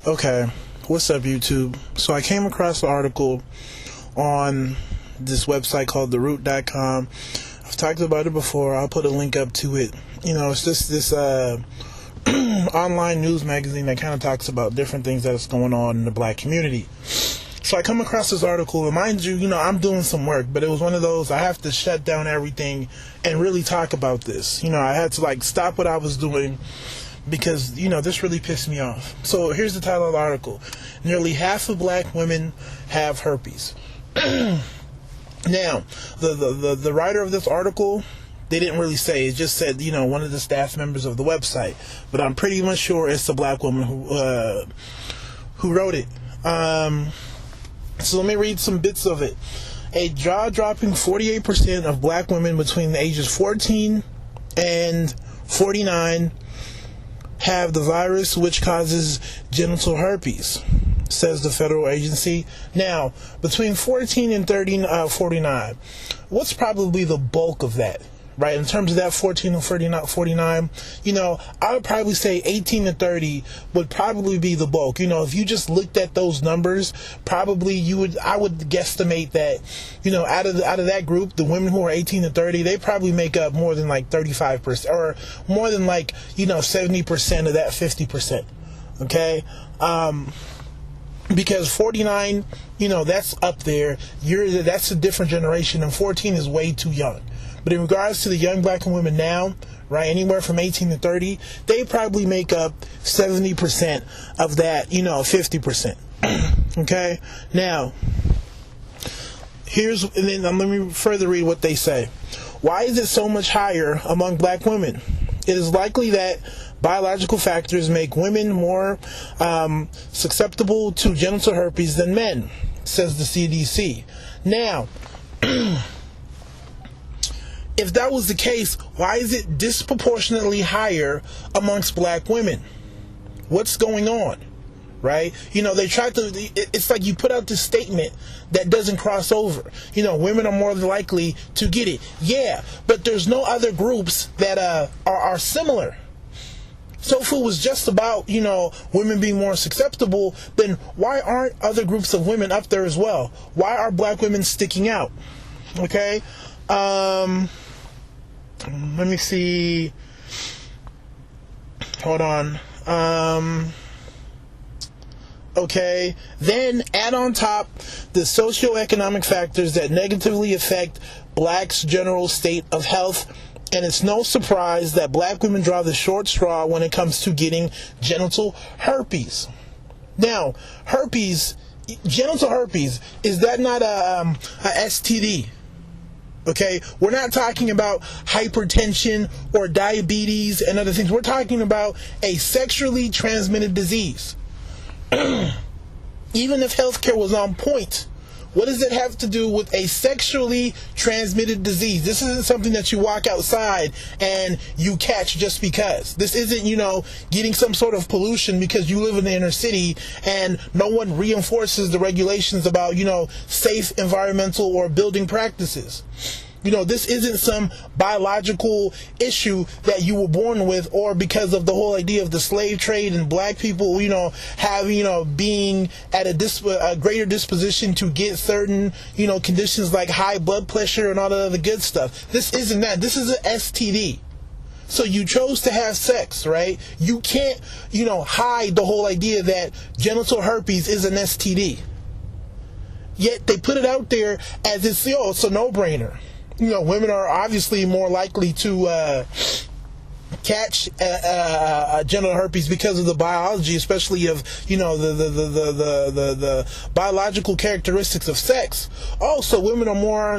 Okay, what's up, YouTube? So I came across an article on this website called theroot.com. I've talked about it before. I'll put a link up to it. It's just this online news magazine that kind of talks about different things that's going on in the black community. So I come across this article, and mind you, I'm doing some work, but it was one of those, I have to shut down everything and really talk about this. I had to stop what I was doing because, this really pissed me off. So here's the title of the article. Nearly half of black women have herpes. Now, the writer of this article, they didn't really say. It just said, one of the staff members of the website. But I'm pretty much sure it's a black woman who wrote it. So let me read some bits of it. A jaw-dropping 48% of black women between the ages 14 and 49 have the virus which causes genital herpes, says the federal agency. Now, between 14 and 49, what's probably the bulk of that? Right, in terms of that 14 and 49, I would probably say 18 to 30 would probably be the bulk. If you just looked at those numbers, probably I would guesstimate that, out of that group, the women who are 18 to 30, they probably make up more than 35%, or more than 70% of that 50%. Okay, because 49, that's up there. That's a different generation, and 14 is way too young. But in regards to the young black women now, right, anywhere from 18 to 30, they probably make up 70% of that, 50%. Okay? Now, let me further read what they say. Why is it so much higher among black women? It is likely that biological factors make women more susceptible to genital herpes than men, says the CDC. Now, if that was the case, why is it disproportionately higher amongst black women? What's going on? Right? They try to, it's like you put out this statement that doesn't cross over. Women are more likely to get it. Yeah, but there's no other groups that are similar. So if it was just about, women being more susceptible, then why aren't other groups of women up there as well? Why are black women sticking out? Okay? Let me see. Hold on. Okay. Then add on top the socioeconomic factors that negatively affect blacks' general state of health, and it's no surprise that black women draw the short straw when it comes to getting genital herpes. Now, genital herpes, is that not a STD? Okay, we're not talking about hypertension or diabetes and other things. We're talking about a sexually transmitted disease. Even if healthcare was on point, what does it have to do with a sexually transmitted disease? This isn't something that you walk outside and you catch just because. This isn't, getting some sort of pollution because you live in the inner city and no one reinforces the regulations about, safe environmental or building practices. This isn't some biological issue that you were born with, or because of the whole idea of the slave trade and black people, being at a greater disposition to get certain, conditions like high blood pressure and all that other good stuff. This isn't that. This is an STD. So you chose to have sex, right? You can't, hide the whole idea that genital herpes is an STD. Yet they put it out there as it's a no-brainer. Women are obviously more likely to catch genital herpes because of the biology, especially of the biological characteristics of sex. Also, women are more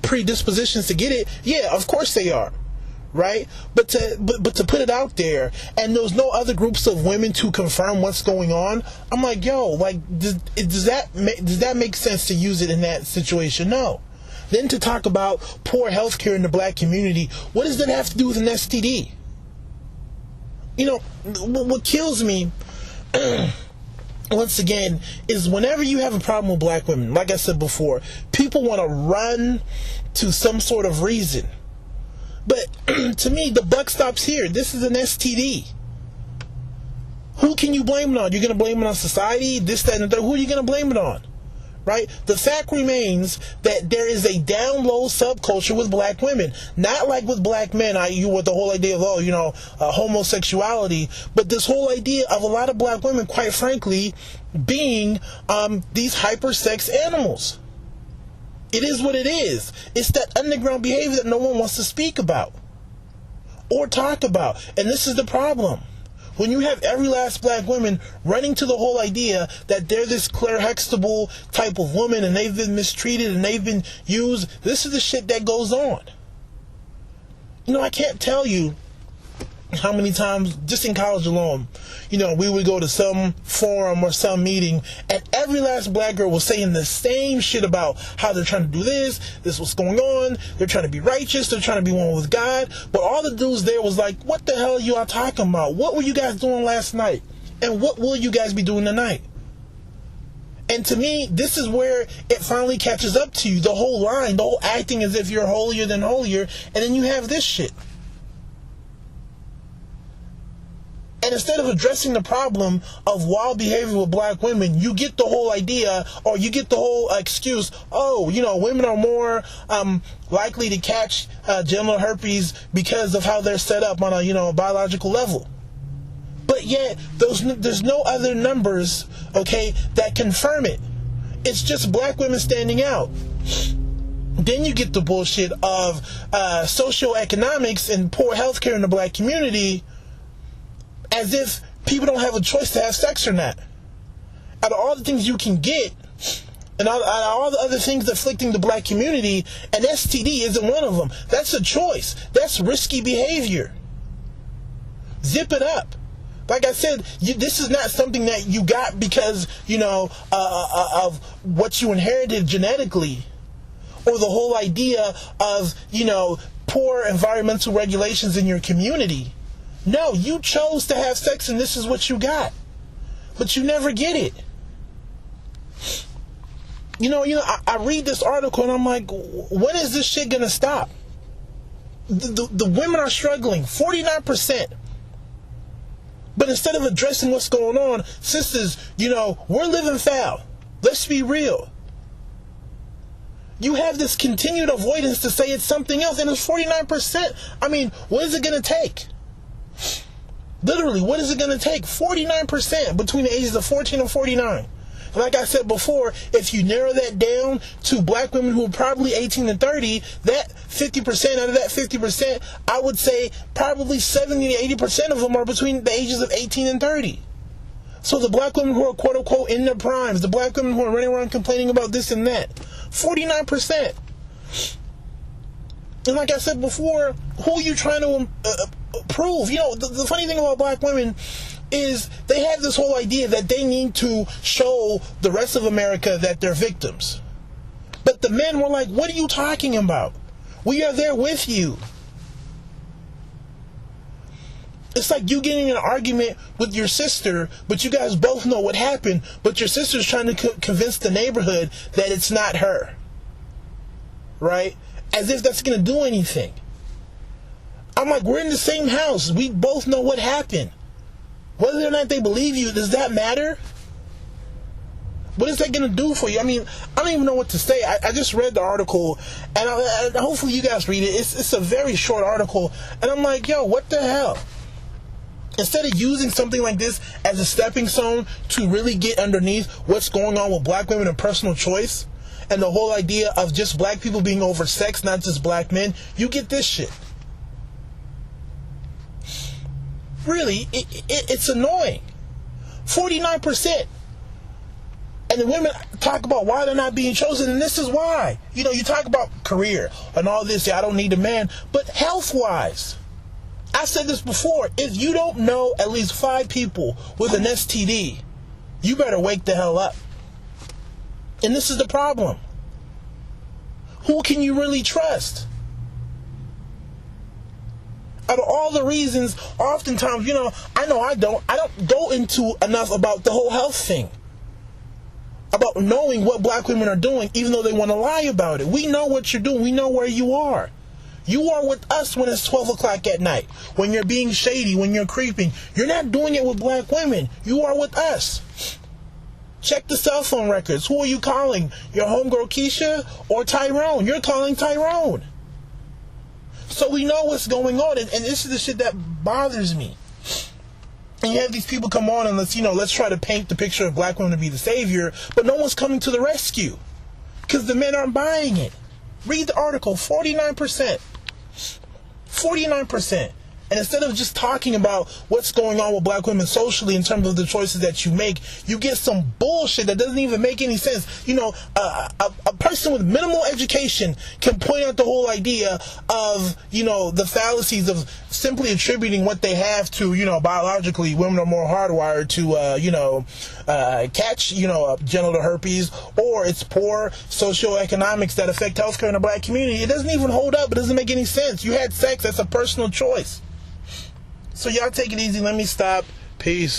predispositions to get it. Yeah, of course they are. Right, but to put it out there, and there's no other groups of women to confirm what's going on. I'm like, does that make sense to use it in that situation? No. Then to talk about poor health care in the black community, what does that have to do with an STD? What kills me, once again, is whenever you have a problem with black women, like I said before, people want to run to some sort of reason. But to me, the buck stops here. This is an STD. Who can you blame it on? You're going to blame it on society, this, that, and the third. Who are you going to blame it on? Right? The fact remains that there is a down low subculture with black women. Not like with black men, with the whole idea of, homosexuality, but this whole idea of a lot of black women, quite frankly, being these hypersex animals. It is what it is. It's that underground behavior that no one wants to speak about or talk about. And this is the problem. When you have every last black woman running to the whole idea that they're this Claire Huxtable type of woman and they've been mistreated and they've been used, this is the shit that goes on. I can't tell you how many times, just in college alone, we would go to some forum or some meeting and every last black girl was saying the same shit about how they're trying to do this what's going on, they're trying to be righteous, they're trying to be one with God, but all the dudes there was like, what the hell are you all talking about? What were you guys doing last night? And what will you guys be doing tonight? And to me, this is where it finally catches up to you, the whole line, the whole acting as if you're holier than holier, and then you have this shit. And instead of addressing the problem of wild behavior with black women, you get the whole idea, or you get the whole excuse, women are more likely to catch genital herpes because of how they're set up on a biological level. But yet, there's no other numbers, that confirm it. It's just black women standing out. Then you get the bullshit of socioeconomics and poor healthcare in the black community, as if people don't have a choice to have sex or not. Out of all the things you can get, and out of all the other things afflicting the black community, an STD isn't one of them. That's a choice. That's risky behavior. Zip it up. Like I said, this is not something that you got because, of what you inherited genetically, or the whole idea of, poor environmental regulations in your community. No, you chose to have sex and this is what you got. But you never get it. I read this article and I'm like, when is this shit gonna stop? The women are struggling, 49%. But instead of addressing what's going on, sisters, we're living foul. Let's be real. You have this continued avoidance to say it's something else, and it's 49%. I mean, what is it gonna take? Literally, what is it going to take? 49% between the ages of 14 and 49. And like I said before, if you narrow that down to black women who are probably 18 and 30, that 50%, out of that 50%, I would say probably 70 to 80% of them are between the ages of 18 and 30. So the black women who are quote unquote in their primes, the black women who are running around complaining about this and that, 49%. And like I said before, who are you trying to prove? The funny thing about black women is they have this whole idea that they need to show the rest of America that they're victims. But the men were like, what are you talking about? We are there with you. It's like you getting in an argument with your sister, but you guys both know what happened, but your sister's trying to convince the neighborhood that it's not her. Right? As if that's going to do anything. I'm like, we're in the same house. We both know what happened. Whether or not they believe you, does that matter? What is that going to do for you? I mean, I don't even know what to say. I just read the article, and hopefully you guys read it. It's a very short article, and I'm like, yo, what the hell? Instead of using something like this as a stepping stone to really get underneath what's going on with black women and personal choice, and the whole idea of just black people being oversexed, not just black men, you get this shit. Really, it's annoying. 49%. And the women talk about why they're not being chosen, and this is why. You talk about career and all this, I don't need a man, but health-wise, I said this before, if you don't know at least 5 people with an STD, you better wake the hell up. And this is the problem. Who can you really trust? Out of all the reasons, oftentimes, I know I don't go into enough about the whole health thing. About knowing what black women are doing, even though they want to lie about it. We know what you're doing. We know where you are. You are with us when it's 12 o'clock at night. When you're being shady, when you're creeping. You're not doing it with black women. You are with us. Check the cell phone records. Who are you calling? Your homegirl Keisha or Tyrone? You're calling Tyrone. So we know what's going on, and this is the shit that bothers me. And you have these people come on and let's try to paint the picture of black women to be the savior, but no one's coming to the rescue because the men aren't buying it. Read the article. 49%. 49%. And instead of just talking about what's going on with black women socially in terms of the choices that you make, you get some bullshit that doesn't even make any sense. A person with minimal education can point out the whole idea of, the fallacies of simply attributing what they have to, biologically, women are more hardwired to, catch, genital herpes, or it's poor socioeconomics that affect healthcare in the black community. It doesn't even hold up. It doesn't make any sense. You had sex. That's a personal choice. So y'all take it easy. Let me stop. Peace.